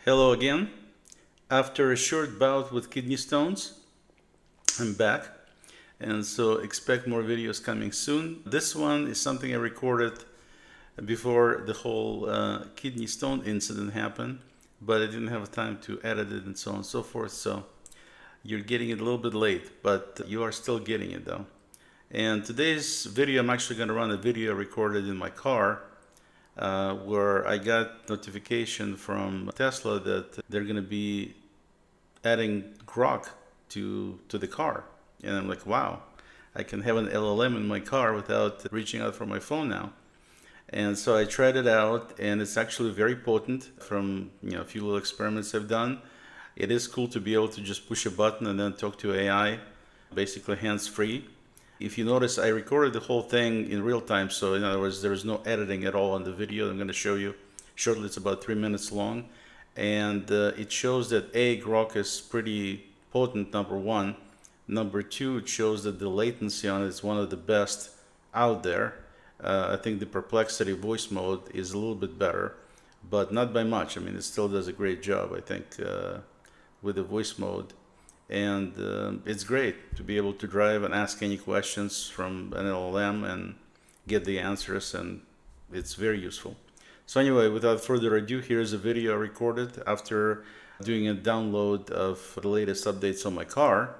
Hello again. After a short bout with kidney stones, I'm back, and so expect more videos coming soon. This one is something I recorded before the whole kidney stone incident happened, but I didn't have time to edit it and so on and so forth, so you're getting it a little bit late, but you are still getting it though. And today's video, I'm actually going to run a video recorded in my car where I got notification from Tesla that they're going to be adding Grok to the car. And I'm like, wow, I can have an LLM in my car without reaching out for my phone now. And so I tried it out, and it's actually very potent from a few little experiments I've done. It is cool to be able to just push a button and then talk to AI, basically hands-free. If you notice, I recorded the whole thing in real time, so in other words, there is no editing at all on the video. I'm going to show you shortly. It's about 3 minutes long, and it shows that Grok is pretty potent, number one. Number two, it shows that the latency on it is one of the best out there. I think the perplexity voice mode is a little bit better, but not by much. I mean, it still does a great job, I think, with the voice mode. And it's great to be able to drive and ask any questions from an LLM and get the answers, and it's very useful. So anyway, without further ado, here's a video I recorded after doing a download of the latest updates on my car.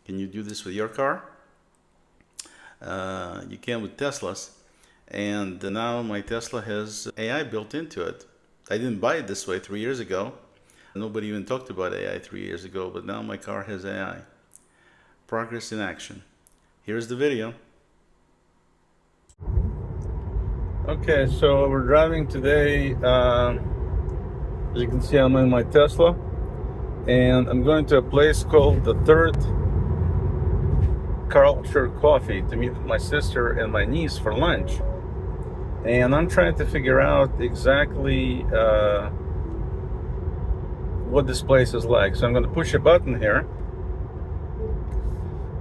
Can you do this with your car? You can with Teslas. And now my Tesla has AI built into it. I didn't buy it this way 3 years ago. Nobody even talked about AI 3 years ago, but now my car has AI. Progress in action. Here's the video. Okay, so we're driving today. As you can see, I'm in my Tesla, and I'm going to a place called the Third Culture Coffee to meet my sister and my niece for lunch. And I'm trying to figure out exactly what this place is like. So I'm going to push a button here.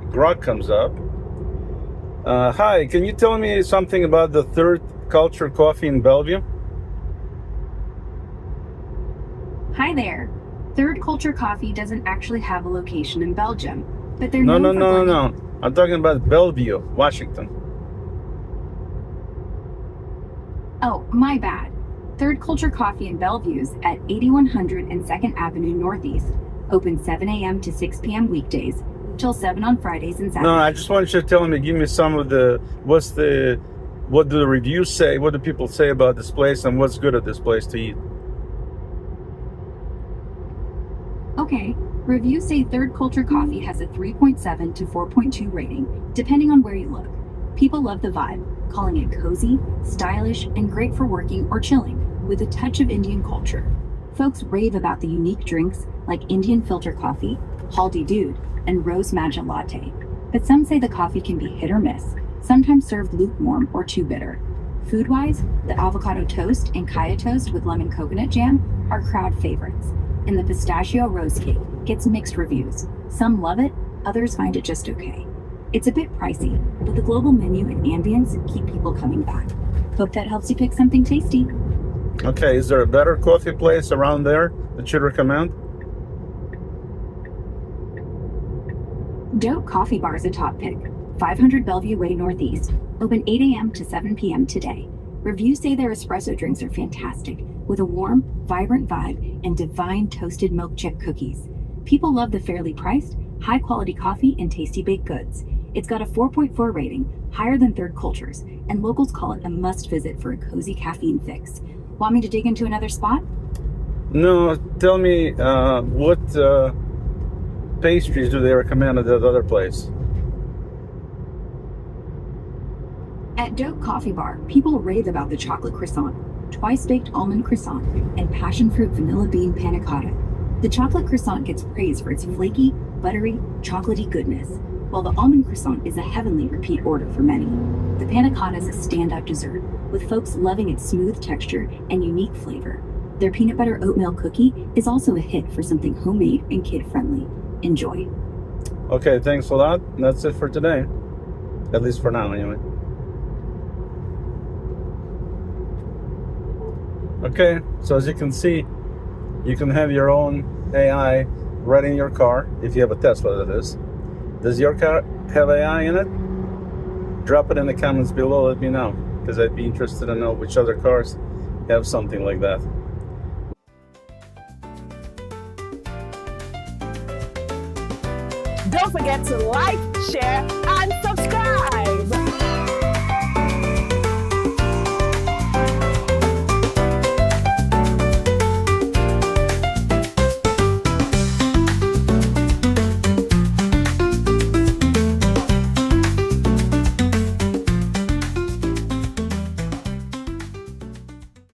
Grok comes up. Hi, can you tell me something about the Third Culture Coffee in Bellevue? Hi there. Third Culture Coffee doesn't actually have a location in Belgium, but they're No. blending. I'm talking about Bellevue, Washington. Oh, my bad. Third Culture Coffee in Bellevue's at 8100 and 2nd Avenue Northeast. Open 7 a.m. to 6 p.m. weekdays, till 7 on Fridays and Saturdays. No, I just want you to tell me, give me some of what do the reviews say, what do people say about this place, and what's good at this place to eat? Okay, reviews say Third Culture Coffee has a 3.7 to 4.2 rating, depending on where you look. People love the vibe, calling it cozy, stylish, and great for working or chilling, with a touch of Indian culture. Folks rave about the unique drinks like Indian filter coffee, Haldi Doodh, and rose matcha latte. But some say the coffee can be hit or miss, sometimes served lukewarm or too bitter. Food-wise, the avocado toast and kaya toast with lemon coconut jam are crowd favorites, and the pistachio rose cake gets mixed reviews. Some love it, others find it just okay. It's a bit pricey, but the global menu and ambience keep people coming back. Hope that helps you pick something tasty. Okay, is there a better coffee place around there that you'd recommend? Dope Coffee Bar is a top pick. 500 Bellevue Way Northeast. Open 8 a.m. to 7 p.m. today. Reviews say their espresso drinks are fantastic, with a warm, vibrant vibe and divine toasted milk chip cookies. People love the fairly priced, high-quality coffee and tasty baked goods. It's got a 4.4 rating, higher than Third Culture's, and locals call it a must-visit for a cozy caffeine fix. Want me to dig into another spot? No, tell me what pastries do they recommend at that other place? At Dope Coffee Bar, people rave about the chocolate croissant, twice-baked almond croissant, and passion fruit vanilla bean panna cotta. The chocolate croissant gets praised for its flaky, buttery, chocolatey goodness, while the almond croissant is a heavenly repeat order for many. The panna cotta is a standout dessert, with folks loving its smooth texture and unique flavor. Their peanut butter oatmeal cookie is also a hit for something homemade and kid-friendly. Enjoy. Okay, thanks a lot. That's it for today. At least for now, anyway. Okay, so as you can see, You can have your own AI right in your car, if you have a Tesla, that is. Does your car have AI in it? Drop it in the comments below, let me know, because I'd be interested to know which other cars have something like that. Don't forget to like, share,